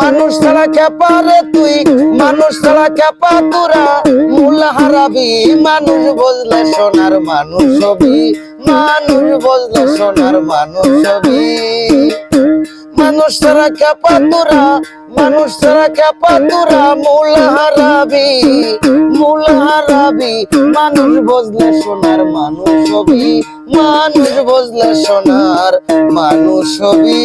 মানুষ ছাড়া খেপা রে তুই, মানুষ ছাড়া খেপা তোরা, মূল হারাবি মানুষ বুঝলে সোনার মানুষ হবি, মানুষ বুঝলে সোনার মানুষ হবি। মানুষ ছাড়া খেপা তোরা, মানুষ ছাড়া খেপা তোরা, মূল হারাবি, মূল হারাবি মানুষ বুঝলে সোনার মানুষ হবি, মানুষ বুঝলে সোনার মানুষ হবি।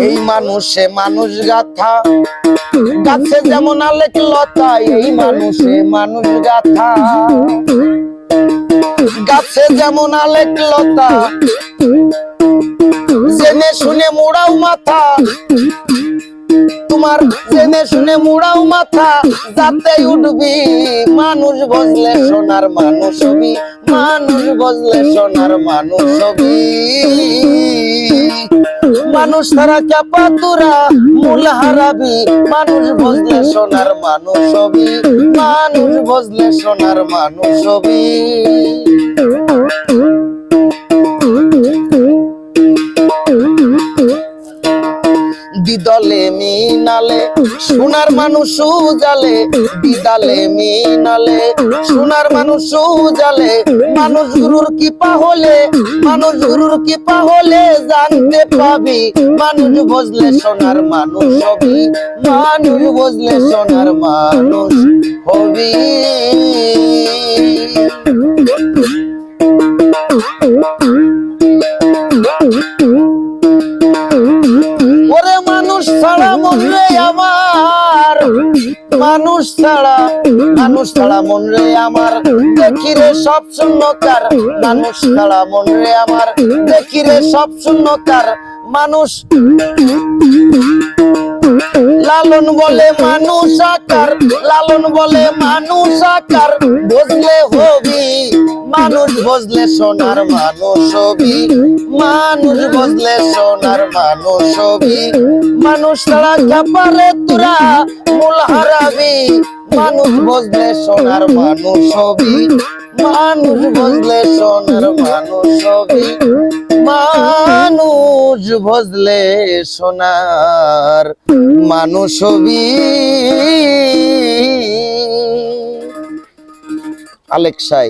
এই মানুষে মানুষ গাথা, গাছে যেমন আলেক লতা, এই মানুষে মানুষ গাথা, গাছে যেমন আলেক লতা, জেনে শুনে মোড়াও মাথা, তোমার জেনে শুনে মোড়াও মাথা, যাতে উঠবি মানুষ বুঝলে সোনার মানুষ হবি, মানুষ বুঝলে সোনার মানুষ হবি। মানুষ ছাড়া চাপা তোরা, মূল হারাবি মানুষ বুঝলে সোনার মানুষ হবি, মানুষ বুঝলে সোনার মানুষ হবি। দিদলে মিনালে সোনার মানুষ জালে, দিদালে মিনালে সোনার মানুষ জালে, মানুষ গুরুর কৃপা হলে, মানুষ গুরুর কৃপা হলে জানতে পাবি মানুষ বুঝলে সোনার মানুষ হবি, মানুষ বুঝলে সোনার মানুষ হবি। ওরে মানুষ ছাড়া মন রে আমার, মানুষ ছাড়া, মানুষ ছাড়া মন রে আমার, দেখি রে সব শূন্যকার, মানুষ ছাড়া মন রে আমার, দেখি রে সব শূন্যকার। মানুষ লালন বলে মানুষ আকার, লালন বলে মানুষ আকার, বুঝলে হবি মানুষ বুঝলে সোনার মানুষ হবি, মানুষ বুঝলে সোনার মানুষ হবি। মানুষ ছাড়া চাপারে তোরা মূল হারাবি, মানুষ বুঝলে সোনার মানুষ হবি, মানুষ বুঝলে সোনার মানুষ হবি, মানুষ বুঝলে সোনার মানুষ হবি। আলেক্সাই